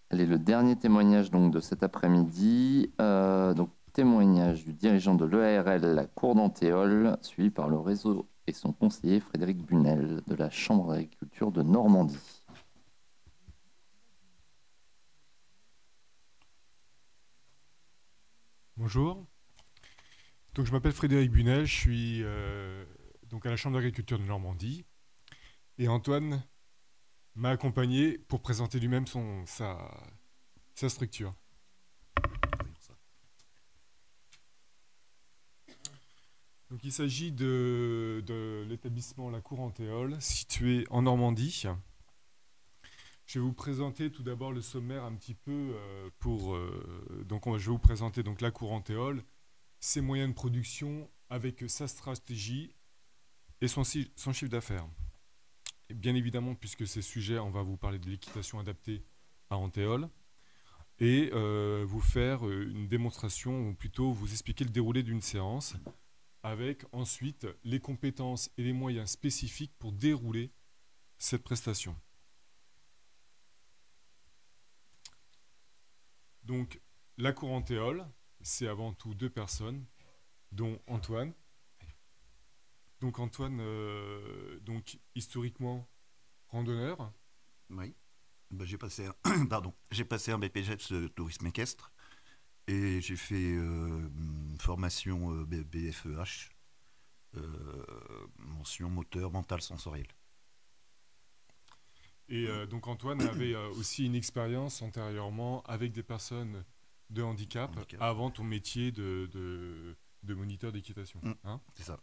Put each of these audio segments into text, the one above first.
Allez, le dernier témoignage donc, de cet après-midi. Témoignage du dirigeant de l'EARL, la Cour d'Antéole, suivi par le réseau et son conseiller Frédéric Bunel de la Chambre d'agriculture de Normandie. Bonjour. Donc, je m'appelle Frédéric Bunel, je suis donc à la Chambre d'agriculture de Normandie. Et Antoine m'a accompagné pour présenter lui-même sa structure. Donc, il s'agit de l'établissement La Cour Antéole, situé en Normandie. Je vais vous présenter tout d'abord le sommaire un petit peu je vais vous présenter donc La Cour Antéole, ses moyens de production avec sa stratégie et son chiffre d'affaires. Et bien évidemment, puisque ces sujets, on va vous parler de l'équitation adaptée à Antéole et vous faire une démonstration, ou plutôt vous expliquer le déroulé d'une séance, avec ensuite les compétences et les moyens spécifiques pour dérouler cette prestation. Donc, la cour Antéole, c'est avant tout deux personnes, dont Antoine. Donc Antoine, historiquement randonneur. Oui. Ben, j'ai passé un BPGEPS de tourisme équestre et j'ai fait une formation BFEH, mention moteur, mental, sensoriel. Et donc Antoine avait aussi une expérience antérieurement avec des personnes de handicap, avant ton métier de moniteur d'équitation. Hein, c'est ça.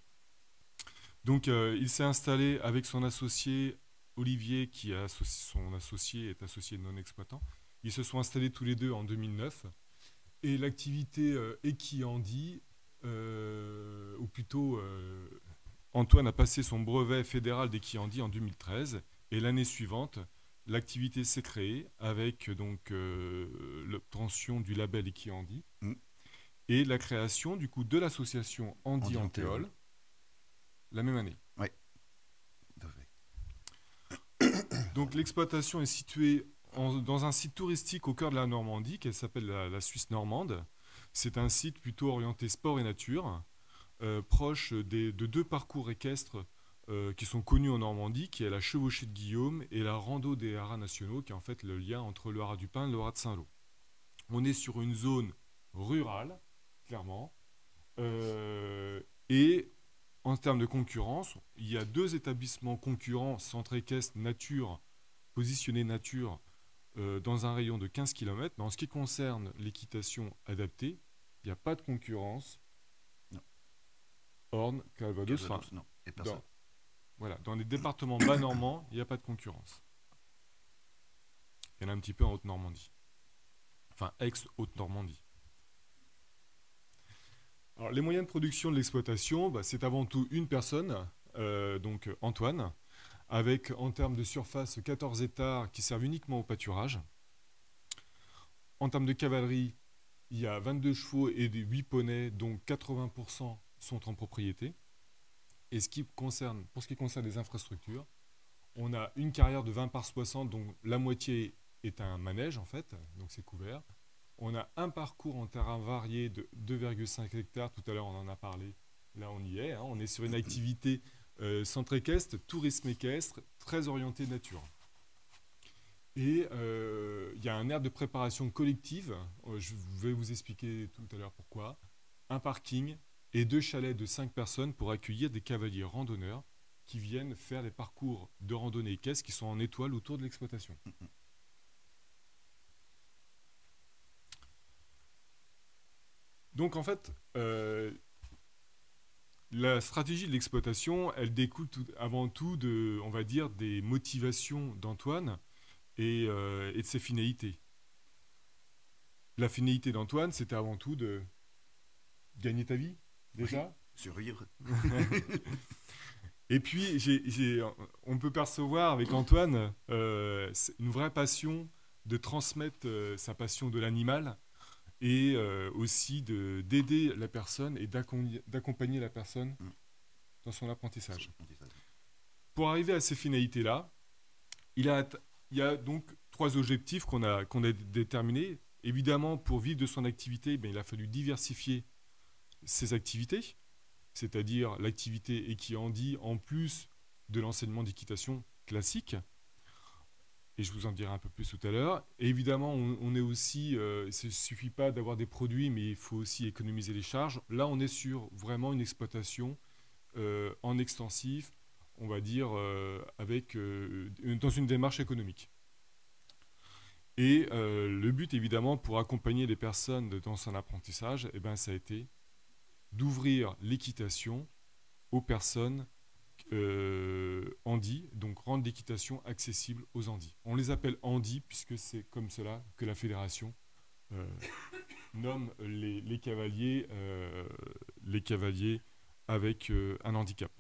Donc il s'est installé avec son associé Olivier, son associé est associé non exploitant. Ils se sont installés tous les deux en 2009. Et l'activité Equiandi, ou plutôt Antoine a passé son brevet fédéral d'Equiandi en 2013. Et l'année suivante, l'activité s'est créée avec donc l'obtention du label Equiandi et la création du coup de l'association Andi Antéole la même année. Oui. Donc l'exploitation est située dans un site touristique au cœur de la Normandie, qui s'appelle la Suisse normande. C'est un site plutôt orienté sport et nature, proche de deux parcours équestres qui sont connus en Normandie, qui est la chevauchée de Guillaume et la rando des haras nationaux, qui est en fait le lien entre le haras du Pin et le haras de Saint-Lô. On est sur une zone rurale, clairement, et en termes de concurrence, il y a deux établissements concurrents, centre équestre nature, positionnés nature, dans un rayon de 15 km. Mais en ce qui concerne l'équitation adaptée, il n'y a pas de concurrence. Non. Orne, Calvados, non, et personne. Dans les départements bas normands, il n'y a pas de concurrence. Il y en a un petit peu en Haute-Normandie. Enfin, ex-Haute-Normandie. Alors, les moyens de production de l'exploitation, c'est avant tout une personne, donc Antoine, avec en termes de surface 14 hectares qui servent uniquement au pâturage. En termes de cavalerie, il y a 22 chevaux et 8 poneys, dont 80% sont en propriété. Et pour ce qui concerne les infrastructures, on a une carrière de 20 par 60, dont la moitié est un manège en fait, donc c'est couvert. On a un parcours en terrain varié de 2,5 hectares, tout à l'heure on en a parlé, là on y est, hein. On est sur une activité centre équestre, tourisme équestre, très orienté nature. Et il y a un aire de préparation collective, je vais vous expliquer tout à l'heure pourquoi, un parking et 2 chalets de 5 personnes pour accueillir des cavaliers randonneurs qui viennent faire les parcours de randonnée équestre qui sont en étoile autour de l'exploitation. Donc en fait, la stratégie de l'exploitation, elle découle avant tout de, on va dire, des motivations d'Antoine et de ses finalités. La finalité d'Antoine, c'était avant tout de gagner ta vie, déjà. Oui, survivre. Et puis, on peut percevoir avec Antoine une vraie passion de transmettre sa passion de l'animal et aussi d'aider la personne et d'accompagner la personne dans son apprentissage. Pour arriver à ces finalités-là, il y a donc trois objectifs qu'on a déterminés. Évidemment, pour vivre de son activité, il a fallu diversifier ses activités, c'est-à-dire l'activité équihandi en plus de l'enseignement d'équitation classique. Et je vous en dirai un peu plus tout à l'heure. Et évidemment, on est aussi, il ne suffit pas d'avoir des produits, mais il faut aussi économiser les charges. Là, on est sur vraiment une exploitation en extensif, on va dire, dans une démarche économique. Et le but, évidemment, pour accompagner les personnes dans son apprentissage, ça a été d'ouvrir l'équitation aux personnes handi, donc rendre l'équitation accessible aux handis. On les appelle handi puisque c'est comme cela que la fédération nomme les cavaliers avec un handicap.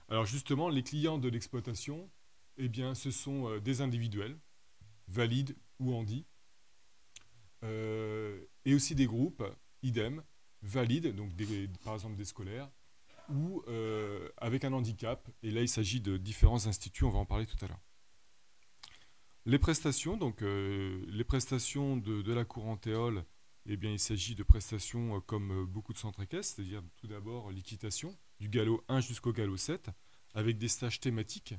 Alors justement, les clients de l'exploitation, ce sont des individuels, valides ou handi, et aussi des groupes, idem, valides, donc par exemple des scolaires, ou avec un handicap. Et là, il s'agit de différents instituts, on va en parler tout à l'heure. Les prestations, donc les prestations de la Courantéole, il s'agit de prestations comme beaucoup de centres équestres, c'est-à-dire tout d'abord l'équitation, du galop 1 jusqu'au galop 7, avec des stages thématiques.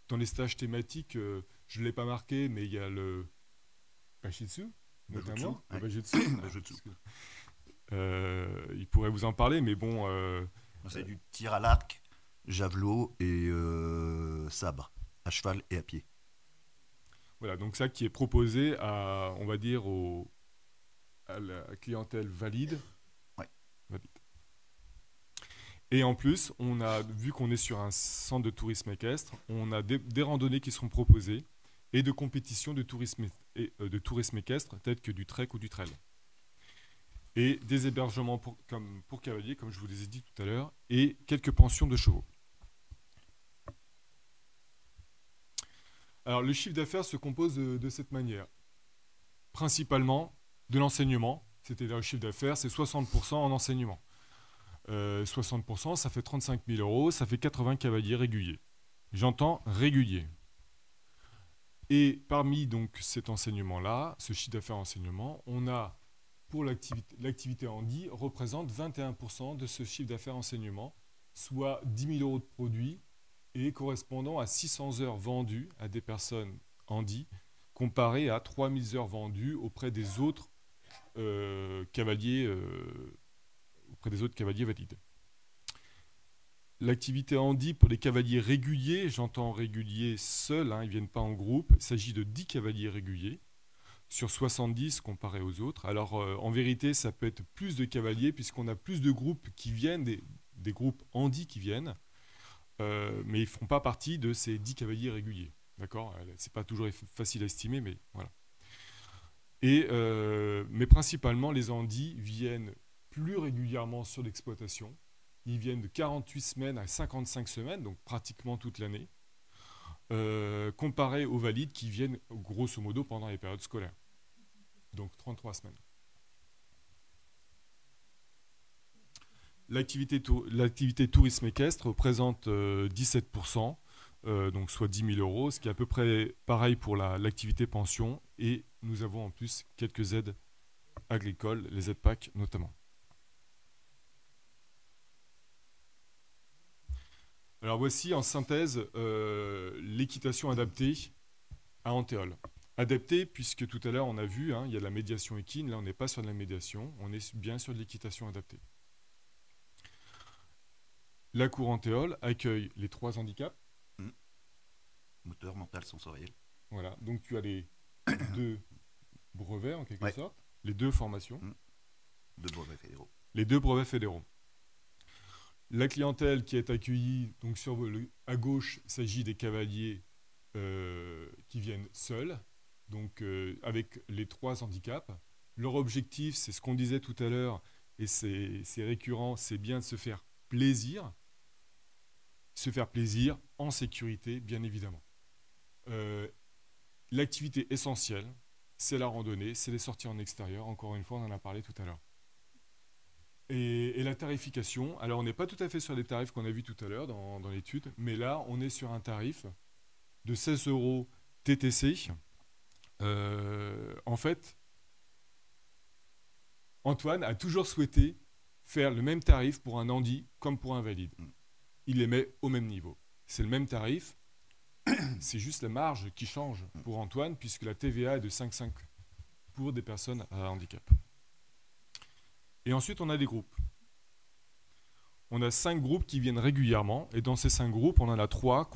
Dans les stages thématiques, je ne l'ai pas marqué, mais il y a le Bashitsu, notamment. Le Bashitsu. Il pourrait vous en parler, mais bon... c'est du tir à l'arc, javelot et sabre, à cheval et à pied. Voilà, donc ça qui est proposé à, on va dire, à la clientèle valide. Ouais. Valide. Et en plus, on a vu qu'on est sur un centre de tourisme équestre, on a des randonnées qui seront proposées et de compétitions de tourisme équestre, telles que du trek ou du trail. Et des hébergements pour cavaliers, comme je vous les ai dit tout à l'heure, et quelques pensions de chevaux. Alors, le chiffre d'affaires se compose de cette manière. Principalement de l'enseignement, c'est-à-dire le chiffre d'affaires, c'est 60% en enseignement. 60%, ça fait 35 000 euros, ça fait 80 cavaliers réguliers. J'entends réguliers. Et parmi donc cet enseignement-là, ce chiffre d'affaires enseignement, on a, pour l'activité handi, représente 21% de ce chiffre d'affaires enseignement, soit 10 000 euros de produits, et correspondant à 600 heures vendues à des personnes handi, comparé à 3 000 heures vendues auprès des autres cavaliers valides. L'activité handi pour les cavaliers réguliers, j'entends réguliers seuls, ils ne viennent pas en groupe, il s'agit de 10 cavaliers réguliers sur 70 comparé aux autres. Alors en vérité, ça peut être plus de cavaliers puisqu'on a plus de groupes qui viennent, des groupes handi qui viennent, mais ils ne font pas partie de ces 10 cavaliers réguliers. D'accord ? C'est pas toujours facile à estimer, mais voilà. Mais principalement, les handis viennent plus régulièrement sur l'exploitation. Ils viennent de 48 semaines à 55 semaines, donc pratiquement toute l'année, comparé aux valides qui viennent grosso modo pendant les périodes scolaires. Donc 33 semaines. L'activité tourisme équestre représente 17%, donc soit 10 000 euros, ce qui est à peu près pareil pour l'activité pension. Et nous avons en plus quelques aides agricoles, les aides PAC notamment. Alors voici en synthèse l'équitation adaptée à Antéole. Adaptée puisque tout à l'heure on a vu, il y a de la médiation équine, là on n'est pas sur de la médiation, on est bien sur de l'équitation adaptée. La Courantéole accueille les 3 handicaps. Moteur, mental, sensoriel. Voilà, donc tu as les 2 brevets en quelque sorte, les 2 formations. 2 brevets fédéraux. Les 2 brevets fédéraux. La clientèle qui est accueillie, donc à gauche, il s'agit des cavaliers qui viennent seuls, donc avec les 3 handicaps. Leur objectif, c'est ce qu'on disait tout à l'heure, et c'est récurrent, c'est bien de se faire plaisir en sécurité, bien évidemment. L'activité essentielle, c'est la randonnée, c'est les sorties en extérieur, encore une fois, on en a parlé tout à l'heure. Et la tarification, alors on n'est pas tout à fait sur les tarifs qu'on a vus tout à l'heure dans l'étude, mais là on est sur un tarif de 16 € TTC, en fait, Antoine a toujours souhaité faire le même tarif pour un handi comme pour un valide. Il les met au même niveau. C'est le même tarif, c'est juste la marge qui change pour Antoine, puisque la TVA est de 5,5 pour des personnes à handicap. Et ensuite, on a des groupes. On a 5 groupes qui viennent régulièrement, et dans ces 5 groupes, on en a 3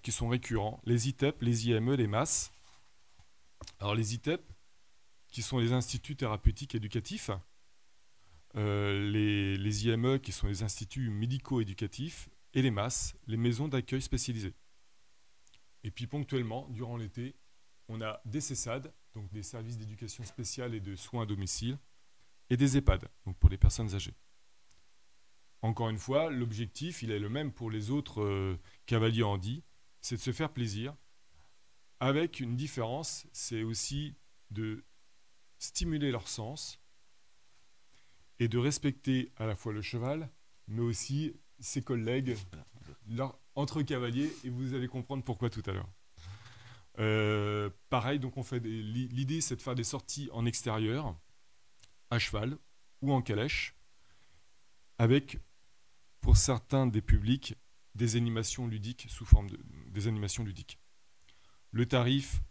qui sont récurrents, les ITEP, les IME, les MAS. Alors les ITEP, qui sont les instituts thérapeutiques éducatifs, les IME, qui sont les instituts médico-éducatifs, et les MAS, les maisons d'accueil spécialisées. Et puis ponctuellement, durant l'été, on a des CESAD, donc des services d'éducation spéciale et de soins à domicile, et des EHPAD, donc pour les personnes âgées. Encore une fois, l'objectif, il est le même pour les autres cavaliers handi, c'est de se faire plaisir, avec une différence, c'est aussi de stimuler leur sens et de respecter à la fois le cheval, mais aussi ses collègues, entre cavaliers, et vous allez comprendre pourquoi tout à l'heure. Pareil, donc l'idée, c'est de faire des sorties en extérieur, à cheval ou en calèche, avec, pour certains des publics, des animations ludiques sous forme des animations ludiques. Le tarif,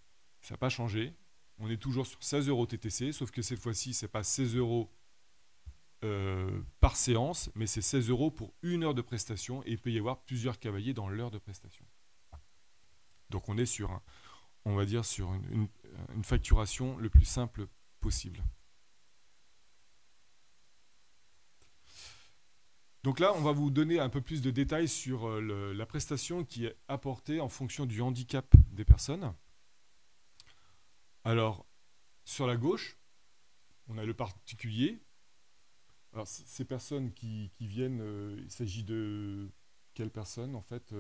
ça n'a pas changé. On est toujours sur 16 € TTC, sauf que cette fois-ci, ce n'est pas 16 € par séance, mais c'est 16 € pour 1 heure de prestation, et il peut y avoir plusieurs cavaliers dans l'heure de prestation. Donc on est sur, on va dire, sur une facturation le plus simple possible. Donc là, on va vous donner un peu plus de détails sur la prestation qui est apportée en fonction du handicap des personnes. Alors, sur la gauche, on a le particulier. Alors, ces personnes qui viennent, il s'agit de quelles personnes en fait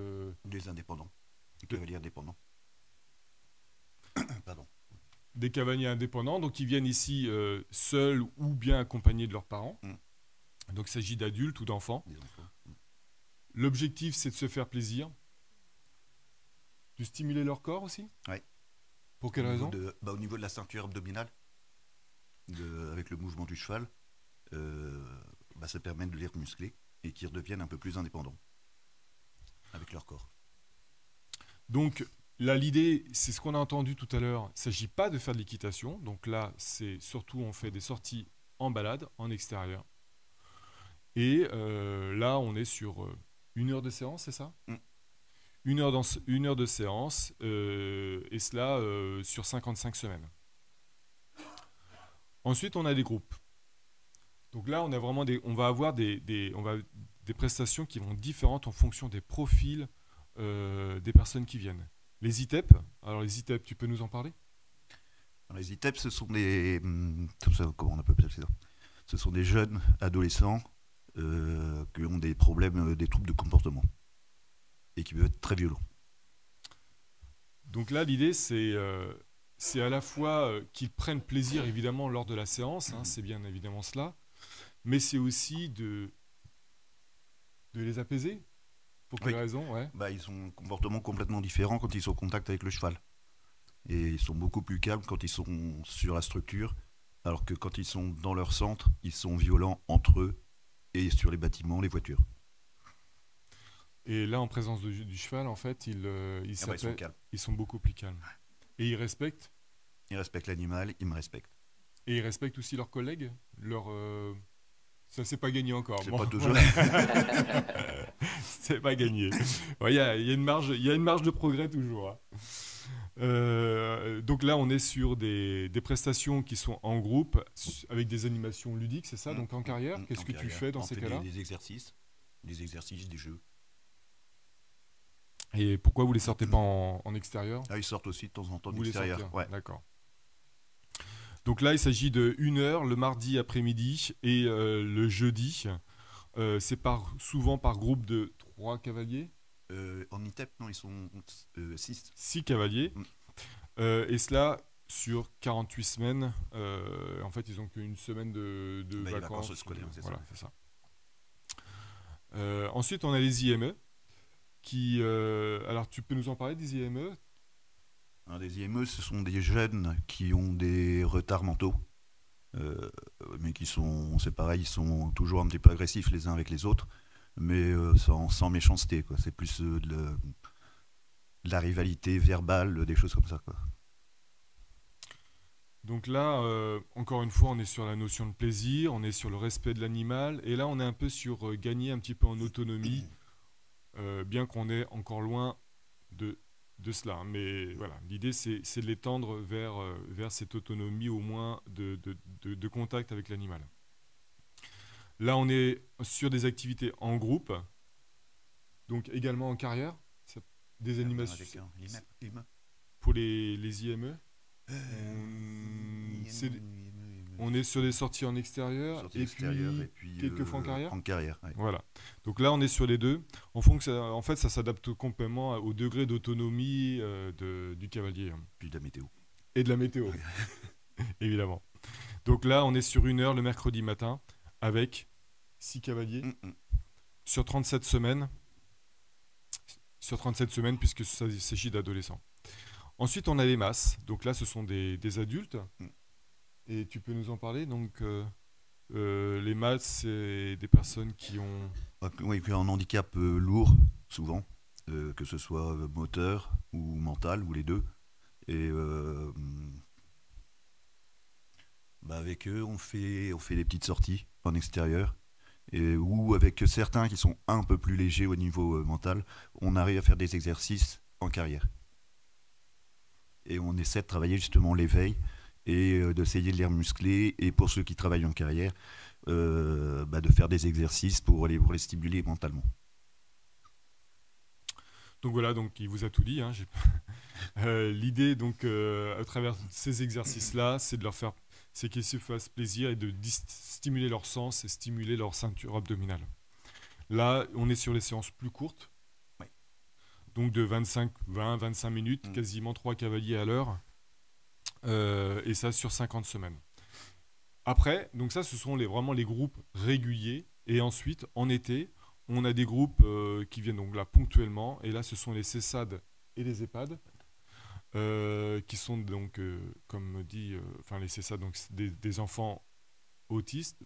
Des indépendants, des cavaliers indépendants. Pardon. Des cavaliers indépendants, donc ils viennent ici seuls ou bien accompagnés de leurs parents. Donc il s'agit d'adultes ou d'enfants. L'objectif, c'est de se faire plaisir, de stimuler leur corps aussi. Oui. Pour quelle raison? Au niveau de la ceinture abdominale, avec le mouvement du cheval, ça permet de les muscler et qu'ils redeviennent un peu plus indépendants avec leur corps. Donc là, l'idée, c'est ce qu'on a entendu tout à l'heure, il ne s'agit pas de faire de l'équitation. Donc là, c'est surtout, on fait des sorties en balade, en extérieur. Et là, on est sur 1 heure de séance, c'est ça? Une heure de séance, et cela sur 55 semaines. Ensuite, on a des groupes. Donc là, on va avoir des prestations qui vont être différentes en fonction des profils des personnes qui viennent. Les ITEP, alors les ITEP, tu peux nous en parler? Alors, les ITEP, ce sont des... comment on appelle ça? Ce sont des jeunes adolescents qui ont des problèmes, des troubles de comportement et qui peuvent être très violents. Donc là, l'idée, c'est à la fois qu'ils prennent plaisir, évidemment, lors de la séance, c'est bien évidemment cela, mais c'est aussi de les apaiser. Pour quelle raison? Ils ont un comportement complètement différent quand ils sont en contact avec le cheval. Et ils sont beaucoup plus calmes quand ils sont sur la structure, alors que quand ils sont dans leur centre, ils sont violents entre eux et sur les bâtiments, les voitures. Et là, en présence du cheval, en fait, ils sont calmes. Ils sont beaucoup plus calmes. Et ils respectent? Ils respectent l'animal, ils me respectent. Et ils respectent aussi leurs collègues? Ça, c'est pas gagné encore. C'est pas toujours. C'est pas gagné. Il y a une marge de progrès toujours. Donc là, on est sur des prestations qui sont en groupe, avec des animations ludiques, c'est ça? Donc en carrière, qu'est-ce que tu fais dans ces cas-là? Des exercices, des jeux. Et pourquoi vous les sortez pas en extérieur? Ils sortent aussi de temps en temps vous d'extérieur. Ouais. D'accord. Donc là, il s'agit de 1 heure le mardi après-midi et le jeudi. C'est souvent par groupe de 3 cavaliers. En ITEP, non, ils sont 6. 6 cavaliers. Et cela sur 48 semaines. En fait, ils n'ont qu'une semaine de vacances. Scolaires, voilà, c'est ça. Ensuite, on a les IME. Alors, tu peux nous en parler des IME? Alors, des IME, ce sont des jeunes qui ont des retards mentaux, mais qui sont, c'est pareil, ils sont toujours un petit peu agressifs les uns avec les autres, mais sans méchanceté, quoi. C'est plus de la rivalité verbale, des choses comme ça, quoi. Donc là, encore une fois, on est sur la notion de plaisir, on est sur le respect de l'animal, et là, on est un peu sur gagner un petit peu en autonomie, bien qu'on est encore loin de cela, hein. Mais voilà, l'idée, c'est de l'étendre vers cette autonomie, au moins de contact avec l'animal. Là, on est sur des activités en groupe, donc également en carrière, des animations pour les IME. On est sur des sorties en extérieur, Sortie et extérieure, et puis puis quelques fois en carrière. en carrière, ouais. Voilà. Donc là, on est sur les deux. En fait, ça s'adapte complètement au degré d'autonomie du cavalier, hein. Puis de la météo. Et de la météo, évidemment. Donc là, on est sur 1 heure le mercredi matin avec 6 cavaliers sur 37 semaines. Sur 37 semaines, puisque ça s'agit d'adolescents. Ensuite, on a les masses. Donc là, ce sont des adultes. Et tu peux nous en parler. Donc, les masses, c'est des personnes qui ont... Oui, puis un handicap lourd, souvent, que ce soit moteur ou mental, ou les deux. Et avec eux, on fait des petites sorties en extérieur. Ou avec certains qui sont un peu plus légers au niveau mental, on arrive à faire des exercices en carrière. Et on essaie de travailler justement l'éveil et d'essayer de les muscler. Et pour ceux qui travaillent en carrière, de faire des exercices pour les stimuler mentalement. Donc voilà, donc il vous a tout dit, hein. L'idée, donc, à travers ces exercices-là, c'est qu'ils se fassent plaisir et de stimuler leur sens et stimuler leur ceinture abdominale. Là, on est sur les séances plus courtes, ouais. Donc de 20-25 minutes, quasiment 3 cavaliers à l'heure, et ça sur 50 semaines. Après, donc ça, ce sont vraiment les groupes réguliers, et ensuite, en été, on a des groupes qui viennent donc là ponctuellement, et là, ce sont les CESAD et les EHPAD, qui sont donc, comme dit, les CESAD, donc des enfants autistes,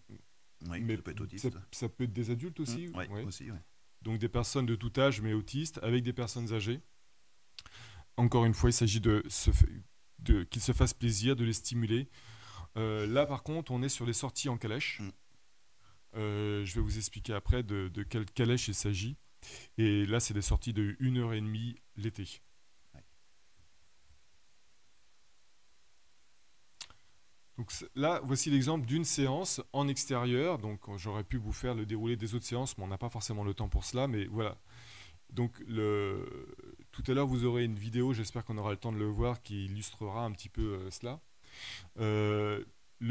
Oui, mais ça peut être autiste. ça peut être des adultes aussi, Ouais, aussi, ouais. Donc des personnes de tout âge, mais autistes, avec des personnes âgées. Encore une fois, il s'agit qu'ils se fassent plaisir, de les stimuler. Là, par contre, on est sur les sorties en calèche. Je vais vous expliquer après de quelle calèche il s'agit. Et là, c'est des sorties de 1 heure et demie l'été. Ouais. Donc là, voici l'exemple d'une séance en extérieur. Donc j'aurais pu vous faire le déroulé des autres séances, mais on n'a pas forcément le temps pour cela. Mais voilà. Donc tout à l'heure, vous aurez une vidéo, j'espère qu'on aura le temps de le voir, qui illustrera un petit peu cela. Le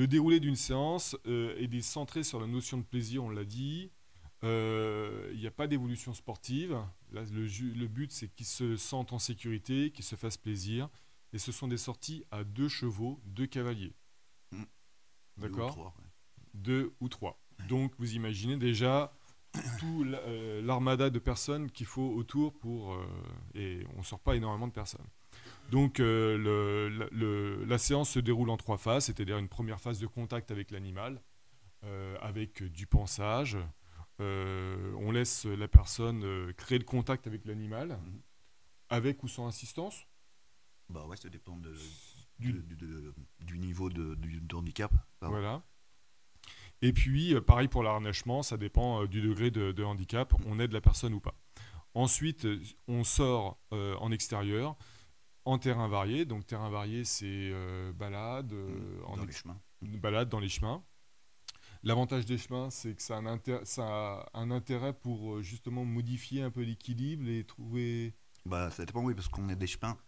déroulé d'une séance est centré sur la notion de plaisir, on l'a dit. Il n'y a pas d'évolution sportive. Là, le but, c'est qu'ils se sentent en sécurité, qu'ils se fassent plaisir. Et ce sont des sorties à 2 chevaux, 2 cavaliers. D'accord ? 2 ou 3. Donc, vous imaginez déjà tout l'armada de personnes qu'il faut autour et on ne sort pas énormément de personnes. Donc, la séance se déroule en 3 phases, c'est-à-dire une première phase de contact avec l'animal, avec du pansage. On laisse la personne créer le contact avec l'animal, avec ou sans assistance. Bah ouais, ça dépend du niveau de handicap. Voilà. Et puis, pareil pour l'harnachement, ça dépend du degré de handicap, on aide la personne ou pas. Ensuite, on sort en extérieur, en terrain varié. Donc, terrain varié, c'est balade, balade dans les chemins. L'avantage des chemins, c'est que ça a un intérêt pour justement modifier un peu l'équilibre et trouver... Ça dépend, oui, parce qu'on a des chemins.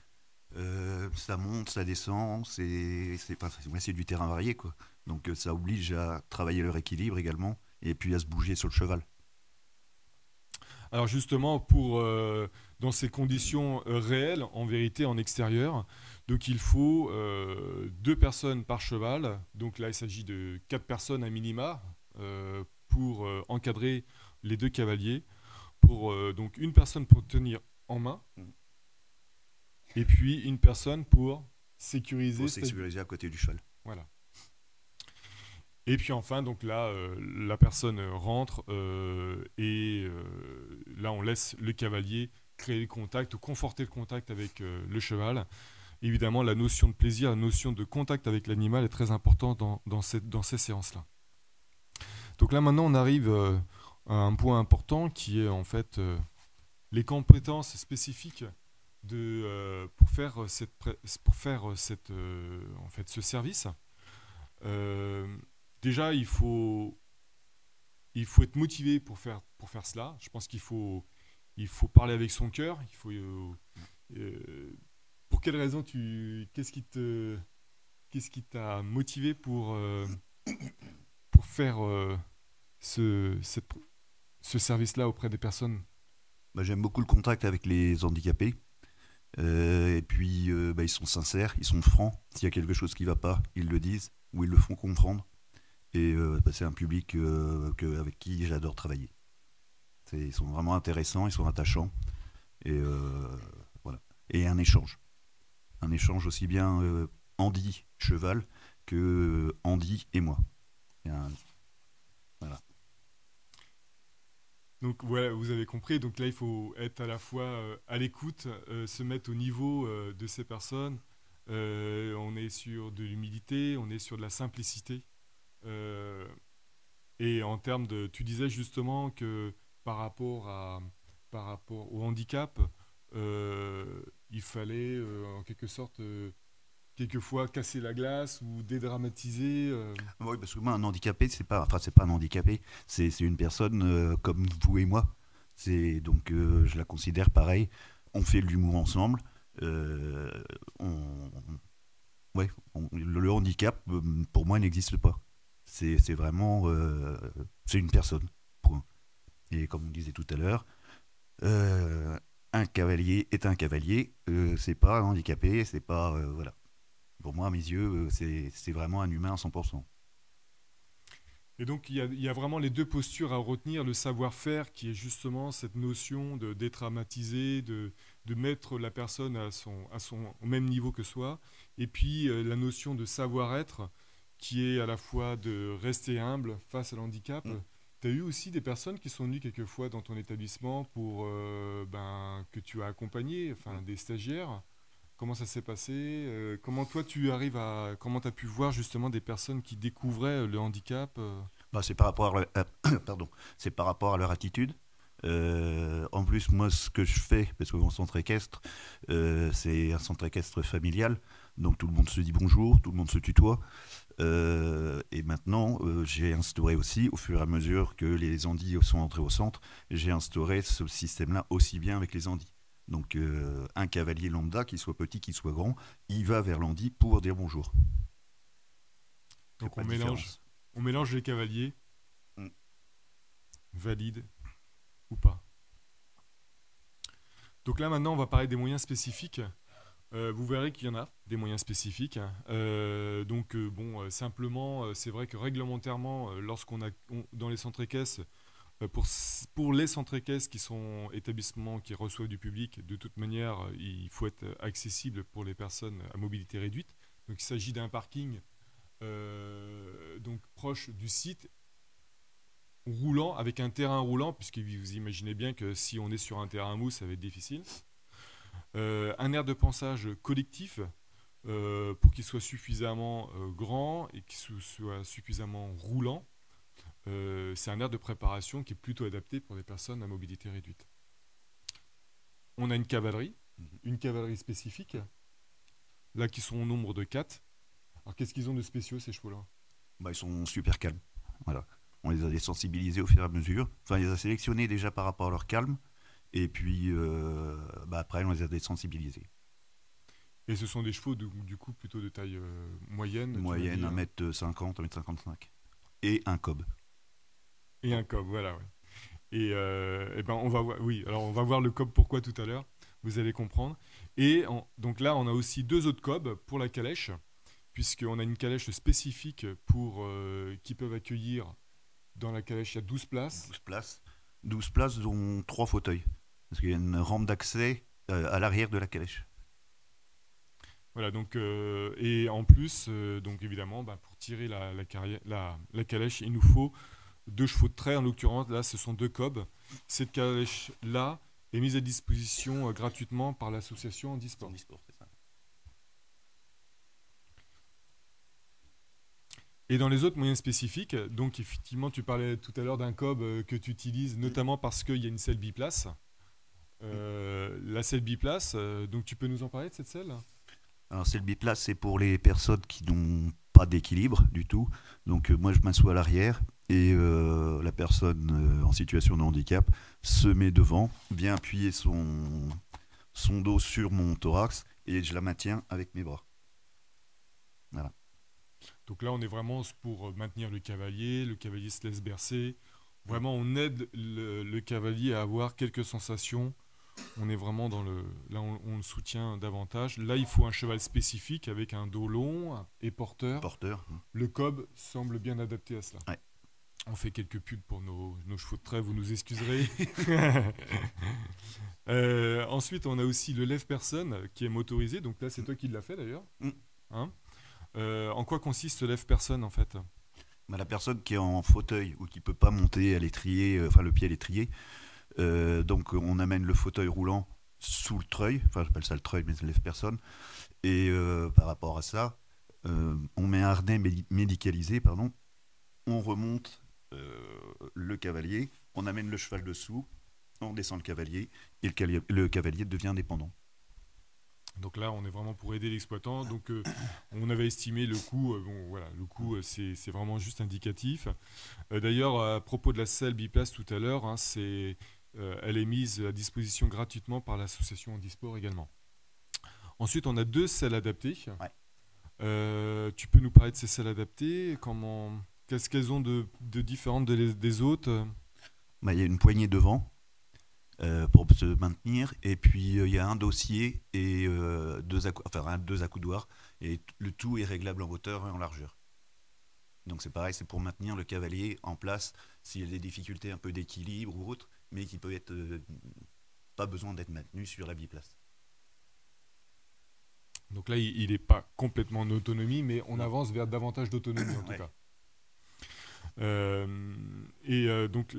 Ça monte, ça descend, c'est du terrain varié, quoi. Donc ça oblige à travailler leur équilibre également, et puis à se bouger sur le cheval. Alors justement, dans ces conditions réelles, en vérité, en extérieur, donc il faut 2 personnes par cheval. Donc là, il s'agit de 4 personnes à minima pour encadrer les 2 cavaliers. Donc une personne pour tenir en main. Et puis une personne pour sécuriser. Pour sécuriser à côté du cheval. Voilà. Et puis enfin, donc là, la personne rentre et là, on laisse le cavalier créer le contact ou conforter le contact avec le cheval. Évidemment, la notion de plaisir, la notion de contact avec l'animal est très importante dans ces séances-là. Donc là, maintenant, on arrive à un point important qui est en fait les compétences spécifiques en fait, ce service. Déjà, il faut être motivé pour faire cela. Je pense il faut parler avec son cœur. Pour quelle raison qu'est-ce qui t'a motivé pour faire ce service-là auprès des personnes? Bah, j'aime beaucoup le contact avec les handicapés. Et puis, bah, ils sont sincères, ils sont francs. S'il y a quelque chose qui ne va pas, ils le disent ou ils le font comprendre. Et bah, c'est un public avec qui j'adore travailler. Ils sont vraiment intéressants, ils sont attachants. Et voilà. Et un échange. Un échange aussi bien Andy, cheval, que Andy et moi. Voilà. Donc voilà, vous avez compris. Donc là, il faut être à la fois à l'écoute, se mettre au niveau de ces personnes. On est sur de l'humilité, on est sur de la simplicité. Euh, et en termes de, tu disais justement que par rapport par rapport au handicap, il fallait en quelque sorte quelquefois casser la glace ou dédramatiser. Oui, parce que moi, un handicapé, c'est pas un handicapé, c'est une personne comme vous et moi. Donc, je la considère pareil. On fait de l'humour ensemble. Euh, on, le handicap, pour moi, n'existe pas. C'est vraiment, c'est une personne. Point. Et comme on disait tout à l'heure, euh, un cavalier est un cavalier. C'est pas un handicapé. C'est pas, voilà. Pour moi, à mes yeux, c'est vraiment un humain à 100%. Et donc il y a vraiment les deux postures à retenir, le savoir-faire qui est justement cette notion de détraumatiser, de mettre la personne au même niveau que soi, et puis la notion de savoir-être qui est à la fois de rester humble face à l'handicap. Mm. Tu as eu aussi des personnes qui sont venues quelquefois dans ton établissement pour que tu as accompagné, enfin des stagiaires. Comment ça s'est passé? Comment toi comment tu as pu voir justement des personnes qui découvraient le handicap? Bah, c'est par rapport à pardon, c'est par rapport à leur attitude. En plus, moi, ce que je fais, parce que mon centre équestre, c'est un centre équestre familial, donc tout le monde se dit bonjour, tout le monde se tutoie. Et maintenant, j'ai instauré aussi, au fur et à mesure que les Andis sont entrés au centre, j'ai instauré ce système-là aussi bien avec les Andis. Donc, un cavalier lambda, qu'il soit petit, qu'il soit grand, il va vers l'Andi pour dire bonjour. Donc on mélange les cavaliers, Mm. valides ou pas. Donc là maintenant on va parler des moyens spécifiques. Vous verrez qu'il y en a des moyens spécifiques. Simplement, c'est vrai que réglementairement, dans les centres équestres, pour les centres équestres qui sont établissements qui reçoivent du public, de toute manière, il faut être accessible pour les personnes à mobilité réduite. Donc il s'agit d'un parking donc proche du site roulant, avec un terrain roulant, puisque vous imaginez bien que si on est sur un terrain mou, ça va être difficile. Un aire de pansage collectif pour qu'il soit suffisamment grand et qu'il soit suffisamment roulant. C'est un aire de préparation qui est plutôt adapté pour les personnes à mobilité réduite. On a une cavalerie spécifique, là qui sont au nombre de 4. Alors qu'est-ce qu'ils ont de spéciaux ces chevaux-là? Bah, ils sont super calmes. Voilà. On les a désensibilisés au fur et à mesure. Enfin, on les a sélectionnés déjà par rapport à leur calme. Et puis, après, on les a désensibilisés. Et ce sont des chevaux du coup plutôt de taille moyenne? Moyenne 1m50, 1m55. Et un cob. Et un cob, voilà. Ouais. Et ben on va voir, oui, alors on va voir le cob pourquoi tout à l'heure, vous allez comprendre. Donc là, on a aussi 2 autres cobs pour la calèche, puisqu'on a une calèche spécifique qui peuvent accueillir, dans la calèche, il y a 12 places. 12 places. 12 places, dont 3 fauteuils. Parce qu'il y a une rampe d'accès à l'arrière de la calèche. Voilà, donc, et en plus, donc évidemment, bah, pour tirer la calèche, il nous faut 2 chevaux de trait. En l'occurrence, là, ce sont 2 cobs. Cette calèche-là est mise à disposition gratuitement par l'association Handisport. Handisport, c'est ça. Et dans les autres moyens spécifiques, donc effectivement, tu parlais tout à l'heure d'un cob que tu utilises notamment parce qu'il y a une selle biplace. La selle biplace, donc tu peux nous en parler de cette selle? Alors, c'est le biplace, c'est pour les personnes qui n'ont pas d'équilibre du tout. Donc, moi, je m'assois à l'arrière et la personne en situation de handicap se met devant, vient appuyer son dos sur mon thorax et je la maintiens avec mes bras. Voilà. Donc là, on est vraiment pour maintenir le cavalier se laisse bercer. Vraiment, on aide le cavalier à avoir quelques sensations. On est vraiment dans le... Là, on le soutient davantage. Là, il faut un cheval spécifique avec un dos long et porteur. Porteur. Le cob semble bien adapté à cela. Ouais. On fait quelques pubs pour nos chevaux de trait, vous nous excuserez. Ensuite, on a aussi le lève-personne qui est motorisé. Donc là, c'est toi qui l'as fait d'ailleurs. Hein? En quoi consiste ce lève-personne en fait? Bah, la personne qui est en fauteuil ou qui ne peut pas monter à l'étrier, enfin le pied à l'étrier, donc on amène le fauteuil roulant sous le treuil, enfin j'appelle ça le treuil mais ça ne lève personne, et par rapport à ça, on met un harnais médicalisé, pardon, on remonte le cavalier, on amène le cheval dessous, on descend le cavalier et le cavalier devient indépendant. Donc là, on est vraiment pour aider l'exploitant. Donc, on avait estimé le coût. Bon, voilà, le coût, c'est vraiment juste indicatif. D'ailleurs, à propos de la selle biplace tout à l'heure, hein, elle est mise à disposition gratuitement par l'association Handisport également. Ensuite, on a 2 selles adaptées. Ouais. Tu peux nous parler de ces selles adaptées? Qu'est-ce qu'elles ont de différentes des autres? Bah, il y a une poignée devant. Pour se maintenir, et puis il y a un dossier et 2 accoudoirs, et le tout est réglable en hauteur et en largeur. Donc c'est pareil, c'est pour maintenir le cavalier en place s'il y a des difficultés un peu d'équilibre ou autre, mais qui peut être pas besoin d'être maintenu sur la biplace. Donc là, il n'est pas complètement en autonomie, mais on avance vers davantage d'autonomie en tout cas. Donc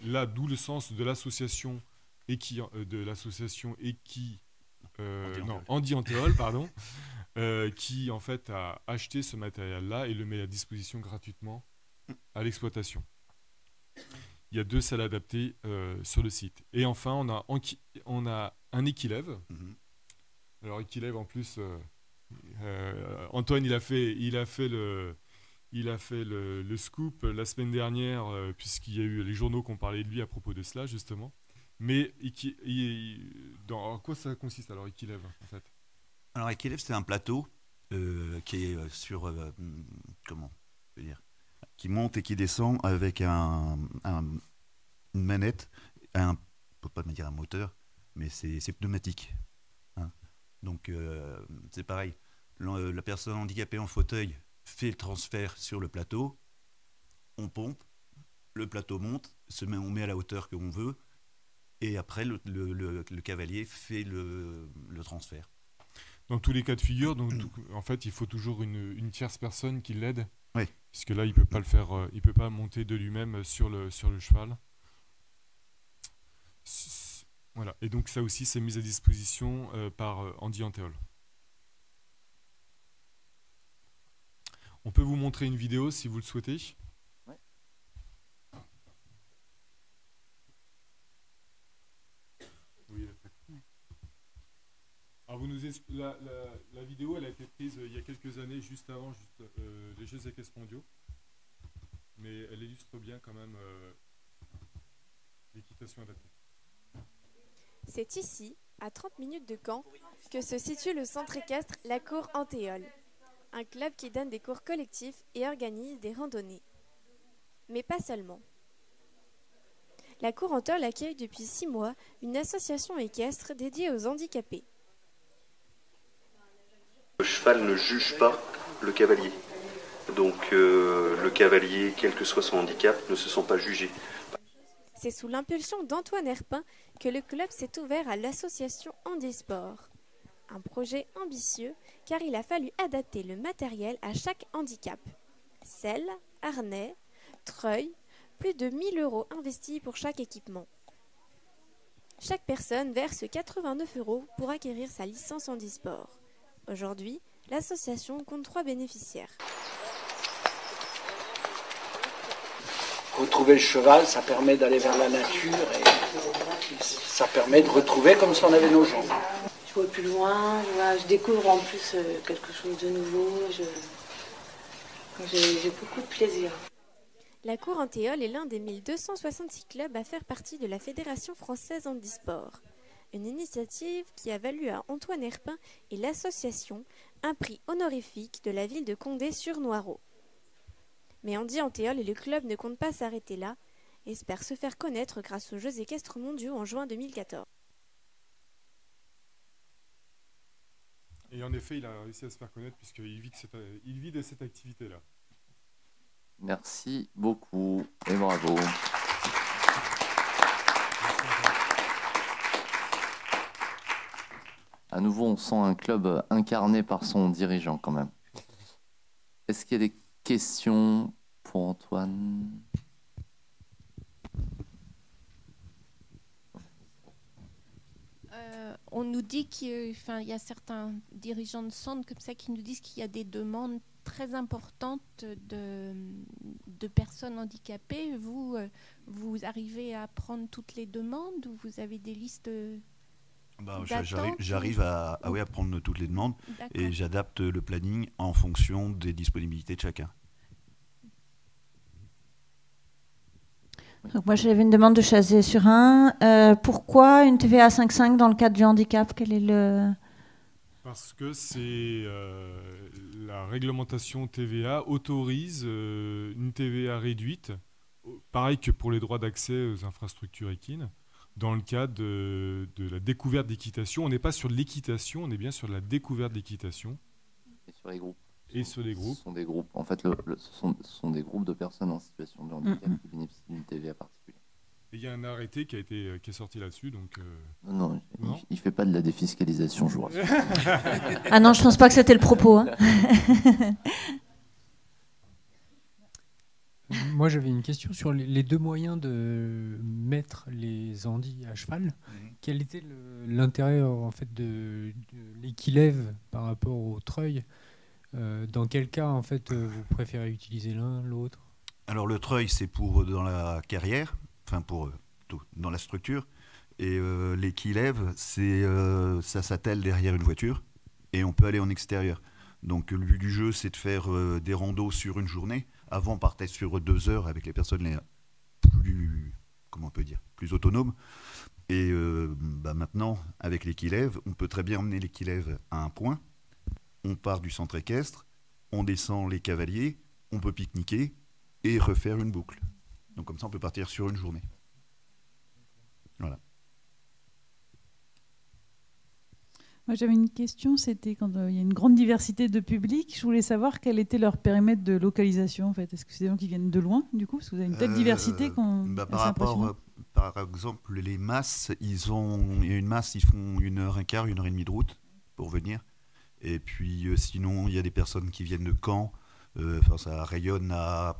là, d'où le sens de l'association Andy Antéol, pardon, qui en fait a acheté ce matériel-là et le met à disposition gratuitement à l'exploitation. Il y a 2 salles adaptées sur le site. Et enfin, on a un équilève. Alors équilève en plus, Antoine il a fait le scoop la semaine dernière, puisqu'il y a eu les journaux qui ont parlé de lui à propos de cela, justement. Mais en quoi ça consiste alors, équilève, en fait? Alors, équilève, c'est un plateau qui est sur... comment je veux dire, qui monte et qui descend avec une manette, on ne peut pas me dire un moteur, mais c'est pneumatique. Hein. Donc, c'est pareil. La personne handicapée en fauteuil fait le transfert sur le plateau, on pompe, le plateau monte, on met à la hauteur que l'on veut, et après le cavalier fait le transfert. Dans tous les cas de figure, donc, en fait, il faut toujours une tierce personne qui l'aide, oui. Puisque là, il peut pas le faire, il peut pas monter de lui-même sur le cheval. Voilà. Et donc ça aussi, c'est mis à disposition par Andy Antéol. On peut vous montrer une vidéo si vous le souhaitez. Ouais. Oui, alors la vidéo, elle a été prise il y a quelques années, juste avant les Jeux équestres mondiaux. Mais elle illustre bien quand même l'équitation adaptée. C'est ici, à 30 minutes de Caen, que se situe le centre équestre La Cour Antéol, un club qui donne des cours collectifs et organise des randonnées. Mais pas seulement. La Cour Antéol accueille depuis 6 mois une association équestre dédiée aux handicapés. Le cheval ne juge pas le cavalier. Donc le cavalier, quel que soit son handicap, ne se sent pas jugé. C'est sous l'impulsion d'Antoine Herpin que le club s'est ouvert à l'association Handisport. Un projet ambitieux car il a fallu adapter le matériel à chaque handicap. Selle, harnais, treuil, plus de 1 000 € investis pour chaque équipement. Chaque personne verse 89 € pour acquérir sa licence handisport. Aujourd'hui, l'association compte 3 bénéficiaires. Retrouver le cheval, ça permet d'aller vers la nature et ça permet de retrouver comme si on avait nos jambes. Je vois plus loin, je découvre en plus quelque chose de nouveau, j'ai beaucoup de plaisir. La Cour Antéole est l'un des 1266 clubs à faire partie de la Fédération française handisport. Une initiative qui a valu à Antoine Herpin et l'association un prix honorifique de la ville de Condé-sur-Noireau. Mais Handi Antéole et le club ne comptent pas s'arrêter là et espèrent se faire connaître grâce aux Jeux équestres mondiaux en juin 2014. Et en effet, il a réussi à se faire connaître puisqu'il vit de cette activité-là. Merci beaucoup et bravo. À nouveau, on sent un club incarné par son dirigeant quand même. Est-ce qu'il y a des questions pour Antoine ? On nous dit qu'il y a certains dirigeants de centre comme ça qui nous disent qu'il y a des demandes très importantes de personnes handicapées. Vous arrivez à prendre toutes les demandes ou vous avez des listes d'attente? J'arrive à prendre toutes les demandes et j'adapte le planning en fonction des disponibilités de chacun. Donc moi j'avais une demande de Chazé-sur-Ain. Pourquoi une TVA à 5,5 dans le cadre du handicap? Quel est le... Parce que c'est la réglementation TVA autorise une TVA réduite, pareil que pour les droits d'accès aux infrastructures équines, dans le cadre de la découverte d'équitation. On n'est pas sur l'équitation, on est bien sur la découverte d'équitation. Et sur les groupes. Et sur les groupes. Ce sont des groupes. En fait, ce sont des groupes de personnes en situation de handicap qui bénéficient d'une TVA particulière. Et il y a un arrêté qui est sorti là-dessus. Donc, Non, il ne fait pas de la défiscalisation, je vous rassure. Ah non, je ne pense pas que c'était le propos. Hein. Moi, j'avais une question sur les deux moyens de mettre les handis à cheval. Quel était l'intérêt en fait de l'équilève par rapport au treuil? Dans quel cas, en fait, vous préférez utiliser l'un, l'autre? Alors, le treuil, c'est pour dans la carrière, dans la structure. Et l'équilève, ça s'attelle derrière une voiture et on peut aller en extérieur. Donc, le but du jeu, c'est de faire des randos sur une journée. Avant, on partait sur 2 heures avec les personnes plus autonomes. Et maintenant, avec l'équilève, on peut très bien emmener l'équilève à un point. On part du centre équestre, on descend les cavaliers, on peut pique-niquer et refaire une boucle. Donc comme ça, on peut partir sur une journée. Voilà. Moi, j'avais une question, c'était quand il y a une grande diversité de publics, je voulais savoir quel était leur périmètre de localisation, en fait. Est-ce que c'est des gens qui viennent de loin, du coup, parce que vous avez une telle diversité qu'on... Par exemple, les masses, il y a une masse, ils font 1h15, 1h30 de route pour venir. Et puis sinon, il y a des personnes qui viennent de Caen. Ça rayonne à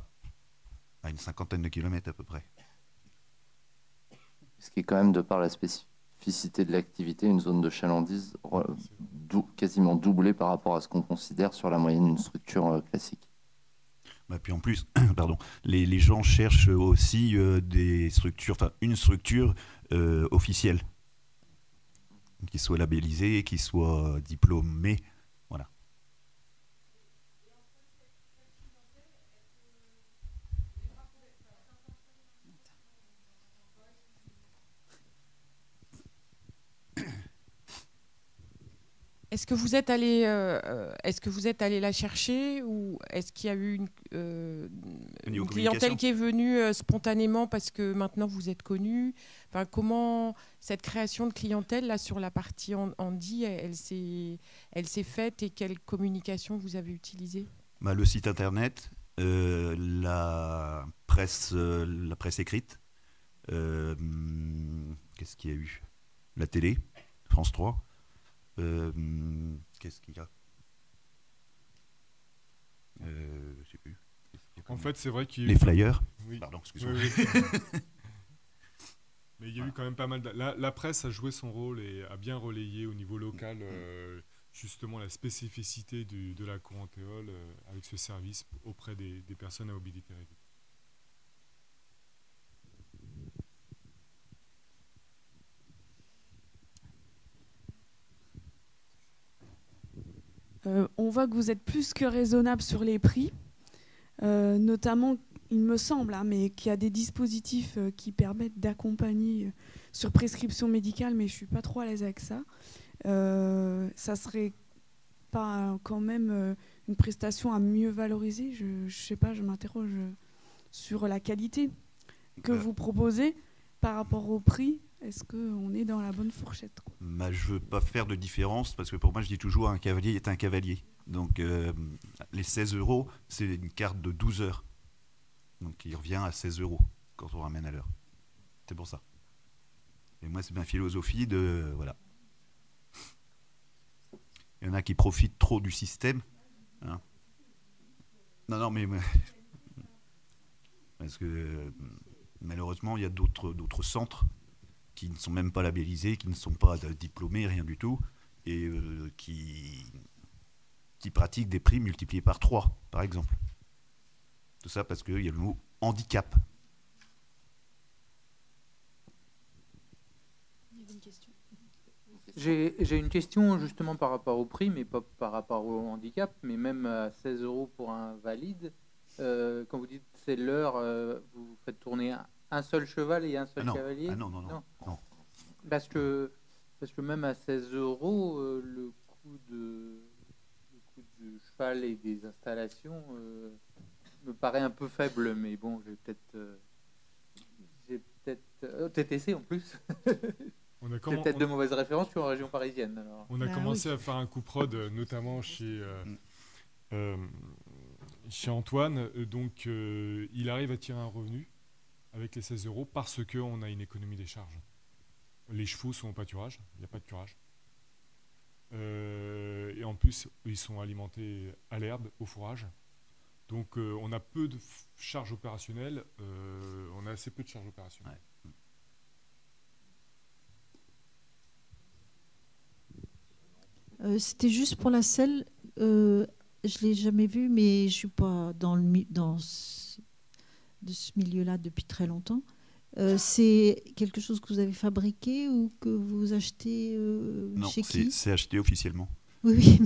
une 50aine de kilomètres à peu près. Ce qui est quand même, de par la spécificité de l'activité, une zone de chalandise quasiment doublée par rapport à ce qu'on considère sur la moyenne d'une structure classique. Puis en plus, les gens cherchent aussi des structures, une structure officielle, qui soit labellisée, qui soit diplômée. Voilà. Est-ce que vous êtes allé la chercher ou est-ce qu'il y a eu une clientèle qui est venue spontanément parce que maintenant vous êtes connu? Comment cette création de clientèle là sur la partie handi, elle s'est faite et quelle communication vous avez utilisée? Le site internet, la presse écrite, qu'est-ce qu'il y a eu? La télé, France 3. Qu'est-ce qu'il y a je sais plus. En fait, c'est vrai qu'il y a les flyers. Oui. Pardon, excuse-moi. Oui. Mais il y a eu quand même pas mal. La presse a joué son rôle et a bien relayé au niveau local justement la spécificité de la cour Antéole avec ce service auprès des personnes à mobilité réduite. On voit que vous êtes plus que raisonnable sur les prix, notamment, il me semble, mais qu'il y a des dispositifs qui permettent d'accompagner sur prescription médicale, mais je ne suis pas trop à l'aise avec ça. Ça serait pas quand même une prestation à mieux valoriser? Je ne sais pas, je m'interroge sur la qualité que vous proposez par rapport au prix. Est-ce qu'on est dans la bonne fourchette, quoi? Je ne veux pas faire de différence parce que pour moi, je dis toujours un cavalier est un cavalier. Donc les 16 €, c'est une carte de 12 heures. Donc il revient à 16 € quand on ramène à l'heure. C'est pour ça. Et moi, c'est ma philosophie de... Voilà. Il y en a qui profitent trop du système. Hein. Non, mais... Parce que malheureusement, il y a d'autres centres qui ne sont même pas labellisés, qui ne sont pas diplômés, rien du tout, et qui pratiquent des prix multipliés par 3, par exemple. Tout ça parce qu'il y a le mot handicap. J'ai une question justement par rapport au prix, mais pas par rapport au handicap, mais même à 16 € pour un valide. Quand vous dites c'est l'heure, vous faites tourner un seul cheval et un seul cavalier? Ah non. Parce que même à 16 €, le coût du cheval et des installations me paraît un peu faible, mais bon, j'ai peut-être TTC en plus. C'est peut-être de mauvaises références, je suis en région parisienne. Alors. On a commencé à faire un coup prod, notamment chez Antoine. Donc, il arrive à tirer un revenu avec les 16 € parce qu'on a une économie des charges. Les chevaux sont au pâturage, il n'y a pas de curage. Et en plus, ils sont alimentés à l'herbe, au fourrage. Donc, on a peu de charges opérationnelles. On a assez peu de charges opérationnelles. Ouais. C'était juste pour la selle. Je ne l'ai jamais vue, mais je ne suis pas dans ce milieu-là depuis très longtemps. C'est quelque chose que vous avez fabriqué ou que vous achetez chez qui? Non, c'est acheté officiellement. Oui,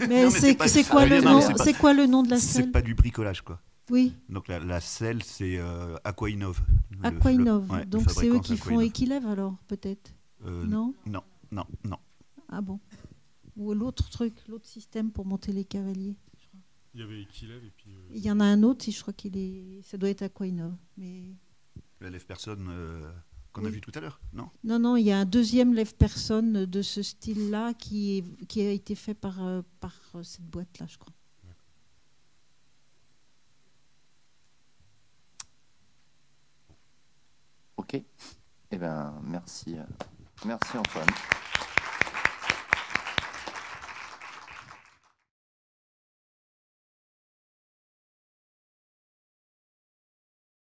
mais c'est quoi le nom? C'est quoi le nom de la selle? C'est pas du bricolage, quoi. Oui. Donc la selle, c'est Aquainov. Aquainov. Ouais, donc c'est eux qui font Equilève alors, peut-être? Non. Ah bon. Ou l'autre système pour monter les cavaliers. Je crois. Il y avait Equilève et puis. Il y en a un autre, je crois ça doit être Aquainov, mais. La lève-personne qu'on a vu tout à l'heure, non? Non, il y a un deuxième lève-personne de ce style-là qui a été fait par cette boîte-là, je crois. Ok. Eh bien, merci Antoine.